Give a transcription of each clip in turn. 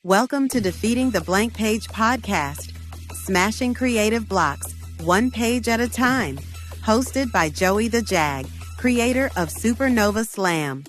Welcome to Defeating the Blank Page podcast, smashing creative blocks, one page at a time. Hosted by JoeyTheJag, creator of Supernova Slam.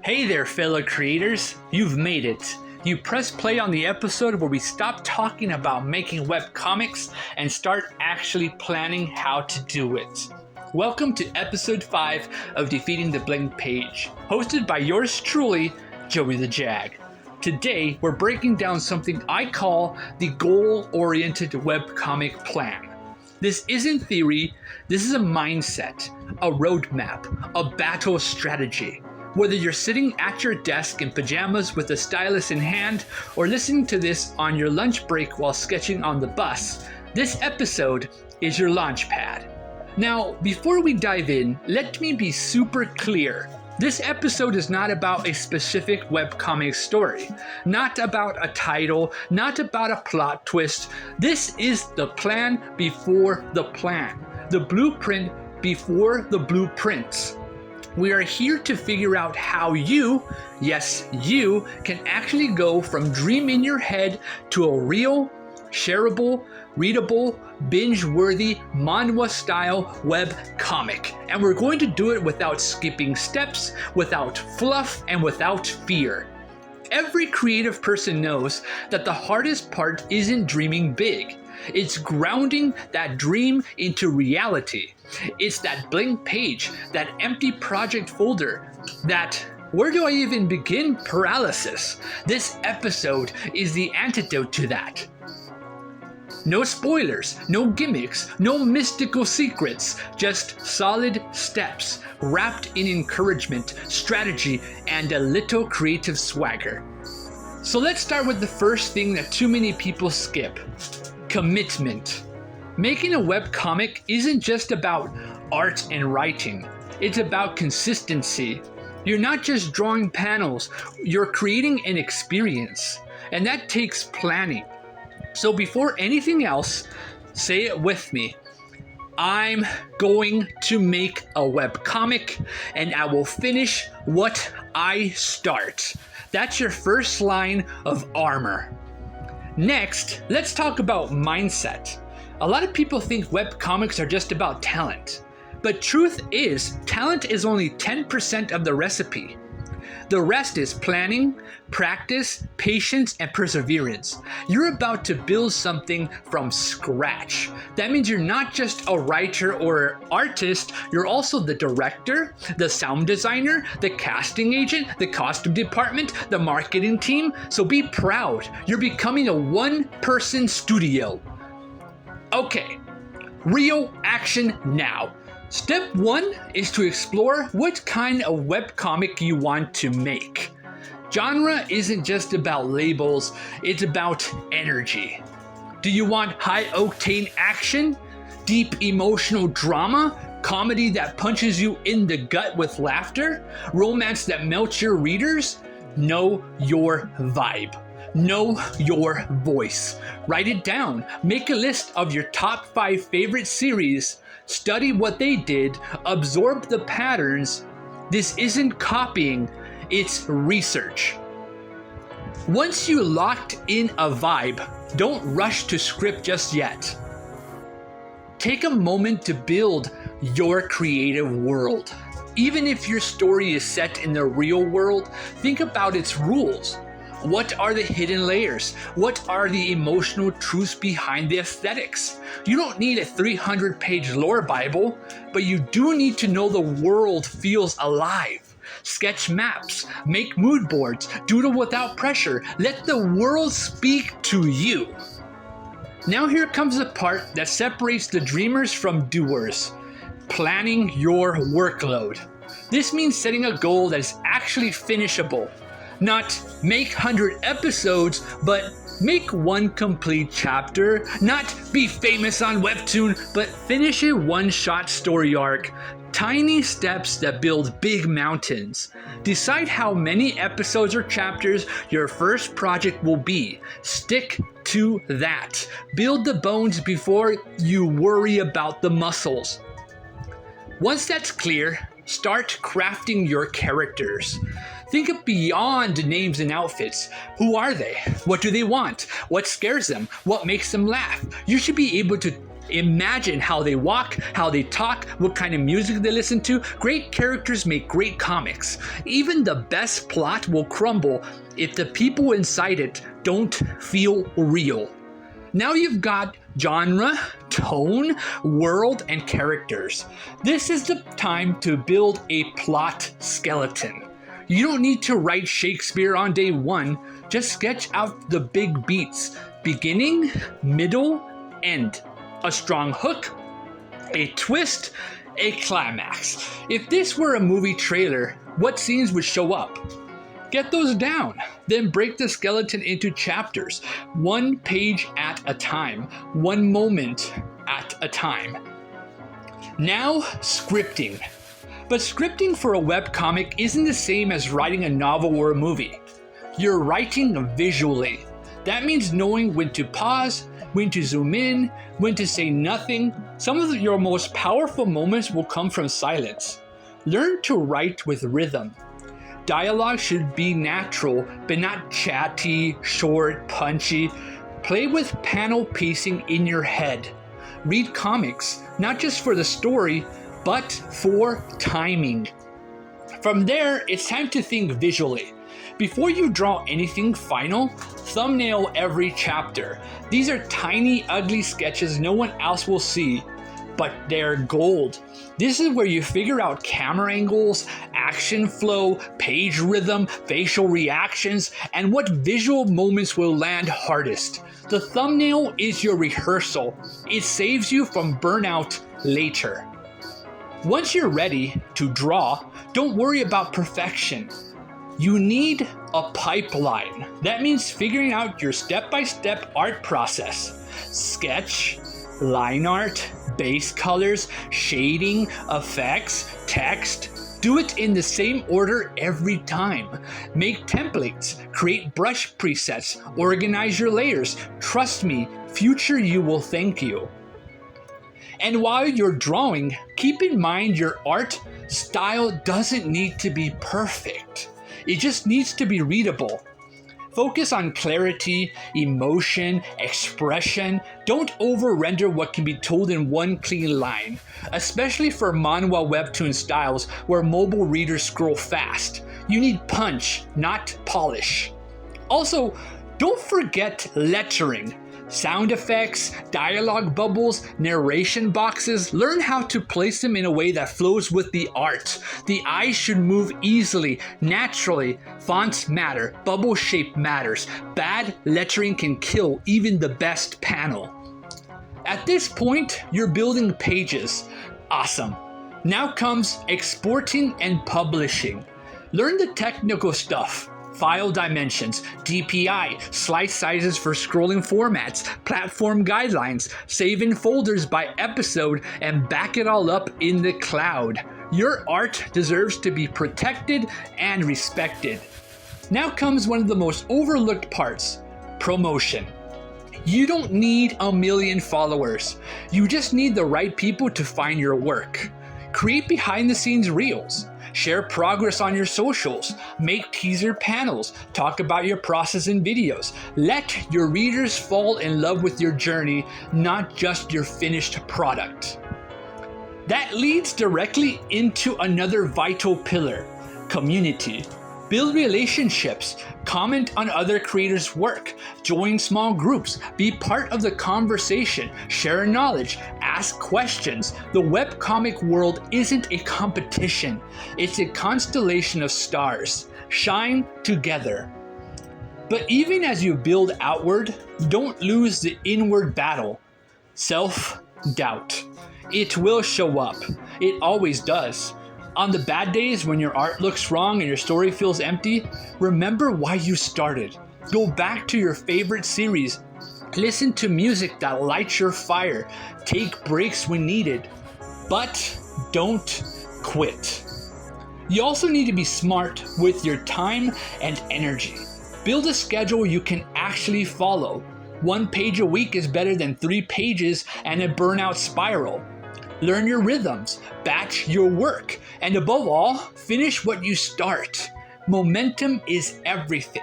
Hey there, fellow creators. You've made it. You press play on the episode where we stop talking about making webcomics and start actually planning how to do it. Welcome to episode 5 of Defeating the Blank Page, hosted by yours truly, JoeyTheJag. Today, we're breaking down something I call the goal-oriented webcomic plan. This isn't theory, this is a mindset, a roadmap, a battle strategy. Whether you're sitting at your desk in pajamas with a stylus in hand or listening to this on your lunch break while sketching on the bus, this episode is your launch pad. Now, before we dive in, let me be super clear. This episode is not about a specific webcomic story, not about a title, not about a plot twist. This is the plan before the plan, the blueprint before the blueprints. We are here to figure out how you, yes, you, can actually go from dream in your head to a real, shareable, readable, binge-worthy, Manwha-style web comic. And we're going to do it without skipping steps, without fluff, and without fear. Every creative person knows that the hardest part isn't dreaming big. It's grounding that dream into reality. It's that blank page, that empty project folder, that where do I even begin paralysis. This episode is the antidote to that. No spoilers, no gimmicks, no mystical secrets, just solid steps wrapped in encouragement, strategy, and a little creative swagger. So let's start with the first thing that too many people skip: commitment. Making a webcomic isn't just about art and writing, it's about consistency. You're not just drawing panels, you're creating an experience, and that takes planning. So before anything else, say it with me. I'm going to make a webcomic and I will finish what I start. That's your first line of armor. Next, let's talk about mindset. A lot of people think webcomics are just about talent. But truth is, talent is only 10% of the recipe. The rest is planning, practice, patience, and perseverance. You're about to build something from scratch. That means you're not just a writer or artist, you're also the director, the sound designer, the casting agent, the costume department, the marketing team. So be proud. You're becoming a one-person studio. Okay, real action now. Step 1 is to explore what kind of webcomic you want to make. Genre isn't just about labels, it's about energy. Do you want high-octane action? Deep emotional drama? Comedy that punches you in the gut with laughter? Romance that melts your readers? Know your vibe. Know your voice. Write it down. Make a list of your top 5 favorite series. Study what they did. Absorb the patterns. This isn't copying, it's research. Once you locked in a vibe, don't rush to script just yet. Take a moment to build your creative world. Even if your story is set in the real world, think about its rules. What are the hidden layers? What are the emotional truths behind the aesthetics? You don't need a 300-page lore Bible, but you do need to know the world feels alive. Sketch maps, make mood boards, doodle without pressure. Let the world speak to you. Now here comes the part that separates the dreamers from doers. Planning your workload. This means setting a goal that is actually finishable. Not make 100 episodes, but make one complete chapter. Not be famous on Webtoon, but finish a one-shot story arc. Tiny steps that build big mountains. Decide how many episodes or chapters your first project will be. Stick to that. Build the bones before you worry about the muscles. Once that's clear, start crafting your characters. Think of beyond names and outfits. Who are they? What do they want? What scares them? What makes them laugh? You should be able to imagine how they walk, how they talk, what kind of music they listen to. Great characters make great comics. Even the best plot will crumble if the people inside it don't feel real. Now you've got genre, tone, world, and characters. This is the time to build a plot skeleton. You don't need to write Shakespeare on day one. Just sketch out the big beats. Beginning, middle, end. A strong hook, a twist, a climax. If this were a movie trailer, what scenes would show up? Get those down. Then break the skeleton into chapters, one page at a time, one moment at a time. Now, scripting. But scripting for a webcomic isn't the same as writing a novel or a movie. You're writing visually. That means knowing when to pause, when to zoom in, when to say nothing. Some of your most powerful moments will come from silence. Learn to write with rhythm. Dialogue should be natural, but not chatty, short, punchy. Play with panel pacing in your head. Read comics, not just for the story, but for timing. From there, it's time to think visually. Before you draw anything final, thumbnail every chapter. These are tiny, ugly sketches no one else will see, but they're gold. This is where you figure out camera angles, action flow, page rhythm, facial reactions, and what visual moments will land hardest. The thumbnail is your rehearsal. It saves you from burnout later. Once you're ready to draw, don't worry about perfection. You need a pipeline. That means figuring out your step-by-step art process. Sketch, line art, base colors, shading, effects, text. Do it in the same order every time. Make templates, create brush presets, organize your layers. Trust me, future you will thank you. And while you're drawing, keep in mind your art style doesn't need to be perfect. It just needs to be readable. Focus on clarity, emotion, expression. Don't over-render what can be told in one clean line, especially for Manwha webtoon styles where mobile readers scroll fast. You need punch, not polish. Also, don't forget lettering. Sound effects, dialogue bubbles, narration boxes. Learn how to place them in a way that flows with the art. The eyes should move easily, naturally. Fonts matter, bubble shape matters. Bad lettering can kill even the best panel. At this point, you're building pages. Awesome. Now comes exporting and publishing. Learn the technical stuff. File dimensions, DPI, slice sizes for scrolling formats, platform guidelines, save in folders by episode, and back it all up in the cloud. Your art deserves to be protected and respected. Now comes one of the most overlooked parts, promotion. You don't need a million followers. You just need the right people to find your work. Create behind the scenes reels. Share progress on your socials, make teaser panels, talk about your process in videos. Let your readers fall in love with your journey, not just your finished product. That leads directly into another vital pillar, community. Build relationships, comment on other creators' work, join small groups, be part of the conversation, share knowledge, ask questions. The webcomic world isn't a competition, it's a constellation of stars. Shine together. But even as you build outward, don't lose the inward battle, self-doubt. It will show up. It always does. On the bad days when your art looks wrong and your story feels empty, remember why you started. Go back to your favorite series. Listen to music that lights your fire. Take breaks when needed. But don't quit. You also need to be smart with your time and energy. Build a schedule you can actually follow. 1 page a week is better than 3 pages and a burnout spiral. Learn your rhythms, batch your work, and above all, finish what you start. Momentum is everything.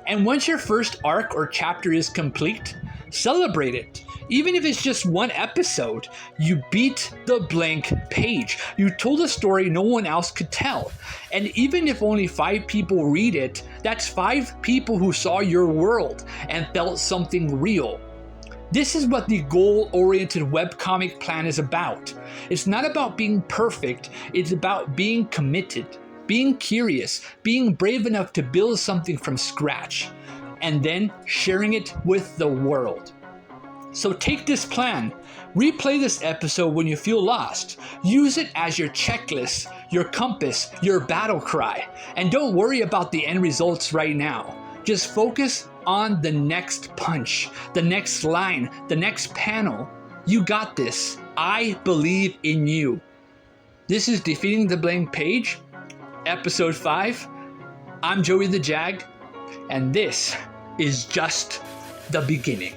And once your first arc or chapter is complete, celebrate it. Even if it's just one episode, you beat the blank page. You told a story no one else could tell. And even if only 5 people read it, that's 5 people who saw your world and felt something real. This is what the goal-oriented webcomic plan is about. It's not about being perfect, it's about being committed, being curious, being brave enough to build something from scratch, and then sharing it with the world. So take this plan, replay this episode when you feel lost, use it as your checklist, your compass, your battle cry, and don't worry about the end results right now. Just focus on the next punch, the next line, the next panel. You got this. I believe in you. This is Defeating the Blank Page, Episode 5. I'm JoeyTheJag, and this is just the beginning.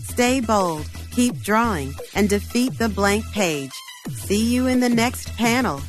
Stay bold, keep drawing, and defeat the blank page. See you in the next panel.